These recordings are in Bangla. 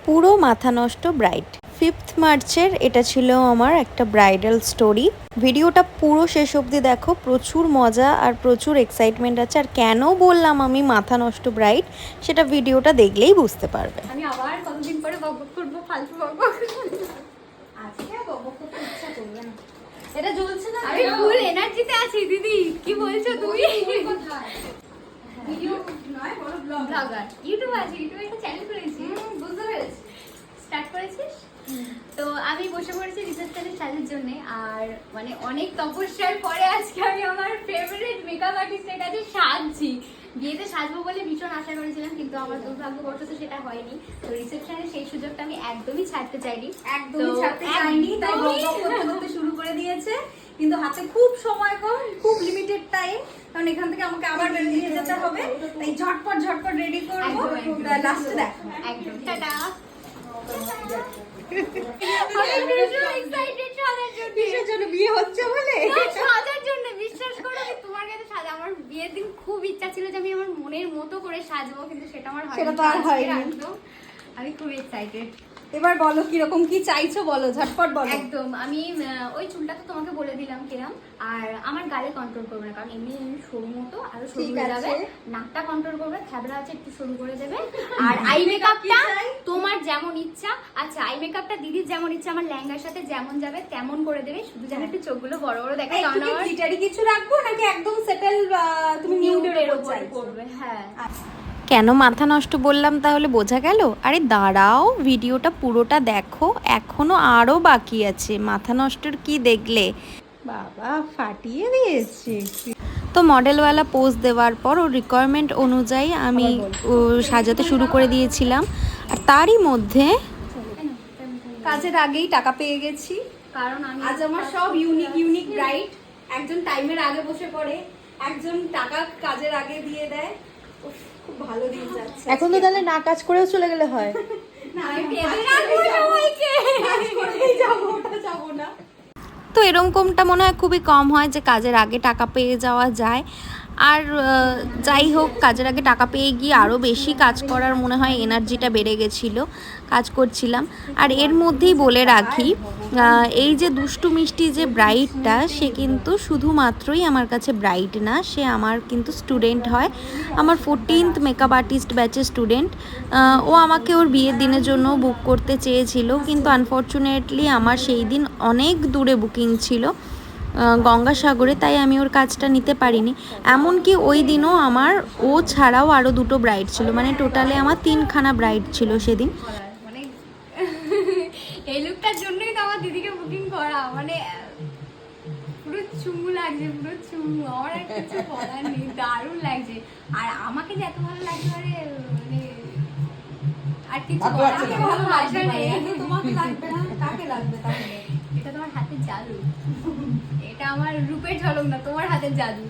পুরো মাথা নষ্ট ব্রাইড। 5th মার্চের এটা ছিল আমার একটা ব্রাইডাল স্টোরি। ভিডিওটা পুরো শেষ অবধি দেখো, প্রচুর মজা আর প্রচুর এক্সাইটমেন্ট আছে। আর কেন বললাম আমি মাথা নষ্ট ব্রাইড, সেটা ভিডিওটা দেখলেই বুঝতে পারবে। আমি আবার কতদিন পরে বকবক করবো, ফালতু বকবক। আজকে বকবক করতে ইচ্ছা করবে না। এটা জ্বলছে না, আমি ফুল এনার্জিতে আছি দিদি। কি বলছো তুমি? কোথায় ভিডিও নয়, বড় ব্লগার, ইউটিউব আছে, ইউটিউবে একটা চ্যানেল করেছি। বুঝতে পেরেছি। স্টার্ট করেছিস? তো আমি বসে পড়েছি রিসেপশনের সাজের জন্য। আর মানে অনেক তপস্যার পরে আজকে আমি আমার ফেভারিট মেকআপ আর্টিস্টের কাছে সাজছি। বিয়েতে সাজবো বলে ভীষণ আশা করেছিলাম, কিন্তু আমার দুর্ভাগ্যবশত সেটা হয়নি। তো রিসেপশনের সেই সুযোগটা আমি একদমই ছাড়তে চাইনি, একদমই ছাড়তে চাইনি, তাই বকবক করতে করতে শুরু করে দিয়েছে। কিন্তু হাতে খুব সময় কম, খুব লিমিটেড টাইম, কারণ এখান থেকে আমাকে আবার বেরিয়ে যেতে হবে। তাই ঝটপট রেডি করবো, লাস্টে দেখো। একদম টাটা। আমি ভীষণ এক্সাইটেড সাজার জন্য। কিসের জন্য? বিয়ে হচ্ছে বলে? না, সাজার জন্য। বিশ্বাস করো, আমি তোমার কাছে সাজা, আমার বিয়ের দিন খুব ইচ্ছা ছিল যে আমি আমার মনের মতো করে সাজবো, কিন্তু সেটা আমার হয়নি। সেটা তো আর হয়নি। আমি খুব এক্সাইটেড। এবার বলো কিরকম কি চাইছো, বলো ঝটপট বলো। একদম। আমি ওই চুলটা তো তোমাকে বলে দিলাম কিরাম। আর আমার গালে কন্ট্রোল করবে না, কারণ এমনি সরু মতো আরো সরু হয়ে যাবে। নাকটা কন্ট্রোল করবে, থ্যাবড়া আছে একটু সরু করে দেবে। আর আই মেকআপটা তোমার যেমন ইচ্ছা। আচ্ছা, আই মেকআপটা দিদির যেমন ইচ্ছা, আমার লেহেঙ্গার সাথে যেমন যাবে তেমন করে দেবে। শুধু যেন একটু চোখগুলো বড় বড় দেখে, কারণ আমার গ্লিটারি কিছু রাখবো নাকি একদম সেটেল তুমি নিউডের উপর করবে। হ্যাঁ। কেন মাথা নষ্ট বললাম তাহলে বোঝা গেল? আরে দাঁড়াও, ভিডিওটা পুরোটা দেখো, এখনো আরো বাকি আছে। মাথা নষ্টর কি দেখলে? বাবা ফাটিয়ে দিয়েছে। তো মডেলওয়ালা পোজ দেওয়ার পর ওর রিকোয়ারমেন্ট অনুযায়ী আমি সাজাতে শুরু করে দিয়েছিলাম। আর তারই মধ্যে কাজের আগেই টাকা পেয়ে গেছি, কারণ আমি আজ আমার সব ইউনিক ব্রাইট। একজন টাইমের আগে বসে পড়ে, একজন টাকা কাজের আগে দিয়ে দেয়। উফ, খুব ভালো দিন যাচ্ছে। এখন তো তাহলে না কাজ করেও চলে গেলে হয়। না, আমি পেয়ে রাখবো সবাইকে, কাজ করেই যাবো, ওটা যাবো না। তো এরকমটা মনে হয় খুবই কম হয় যে কাজের আগে টাকা পেয়ে যাওয়া যায়। আর যাই হোক, কাজের আগে টাকা পেয়ে গিয়ে আরও বেশি কাজ করার মনে হয় এনার্জিটা বেড়ে গেছিলো, কাজ করছিলাম। আর এর মধ্যেই বলে রাখি, এই যে দুষ্টু মিষ্টি যে ব্রাইডটা, সে কিন্তু শুধুমাত্রই আমার কাছে ব্রাইড না, সে আমার কিন্তু স্টুডেন্ট হয়। আমার 14th মেকআপ আর্টিস্ট ব্যাচের স্টুডেন্ট। ও আমাকে ওর বিয়ের দিনের জন্য বুক করতে চেয়েছিল, কিন্তু আনফর্চুনেটলি আমার সেই দিন অনেক দূরে বুকিং ছিল, গঙ্গাসাগরে, তাই আমি ওর কাজটা নিতে পারিনি। এমনকি ওই দিনও আমার ও ছাড়াও আরও 2টো ব্রাইড ছিল, মানে টোটালে আমার 3খানা ব্রাইড ছিল সেদিন। মানে এই লুকটার জন্যই তো আমার দিদিকে বুকিং করা। মানে পুরো চুমু লাগছে, পুরো চুমু। আমার আর কিছু বলার নেই, দারুণ লাগছে। আর আমাকে যে এত ভালো লাগছে, মানে আর কিছু বলার নেই, ভালো ভাষা নেই। তোমাকে লাগবে না, কাকে লাগবে তাহলে? এটা তোমার হাতের জাদু। এটা আমার রূপের ঝলক না, তোমার হাতের জাদু।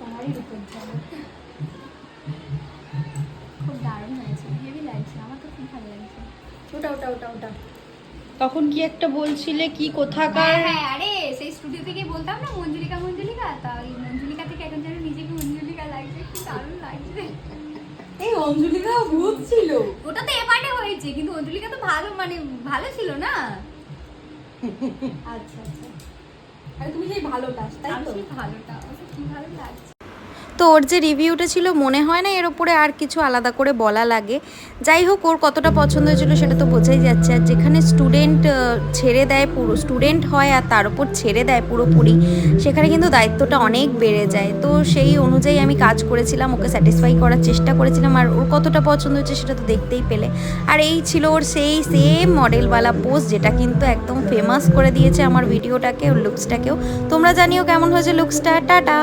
তোমারই রূপের ঝলক। খুব দারুণ হয়েছে, হেভি লাগছে, আমার তো খুব ভালো লাগছে। ওটা তখন কি একটা বলছিলে, কি কোথাকার? হ্যাঁ, আরে সেই স্টুডিও থেকে বলতাম না মঞ্জুলিকা, তা ওই মঞ্জুলিকা থেকে এখন যেন নিজেকে মঞ্জুলিকা লাগছে, কি দারুণ লাগছে। এই অঞ্জলিকা ভূত ছিল। ওটা তো এপারে হয়েছে, কিন্তু অঞ্জলিকা তো ভালো, মানে ভালো ছিল না। আচ্ছা, আরে তুমি সেই ভালোটা, তাই তো? আমি ভালোটা, ওটা কি ভালো লাগছে। তো ওর যে রিভিউটা ছিল, মনে হয় না এর উপরে আর কিছু আলাদা করে বলা লাগে। যাই হোক, ওর কতটা পছন্দ হয়েছিল সেটা তো বোঝাই যাচ্ছে। আর যেখানে স্টুডেন্ট ছেড়ে দেয়, পুরো স্টুডেন্ট হয় আর তার উপর ছেড়ে দেয় পুরোপুরি, সেখানে কিন্তু দায়িত্বটা অনেক বেড়ে যায়। তো সেই অনুযায়ী আমি কাজ করেছিলাম, ওকে স্যাটিসফাই করার চেষ্টা করেছিলাম। আর ওর কতটা পছন্দ হয়েছে সেটা তো দেখতেই পেলে। আর এই ছিল ওর সেই সেম মডেলওয়ালা পোস্ট, যেটা কিন্তু একদম ফেমাস করে দিয়েছে আমার ভিডিওটাকে, ওর লুকসটাকেও। তোমরা জানিও কেমন হয়েছে লুকসটা। টাটা।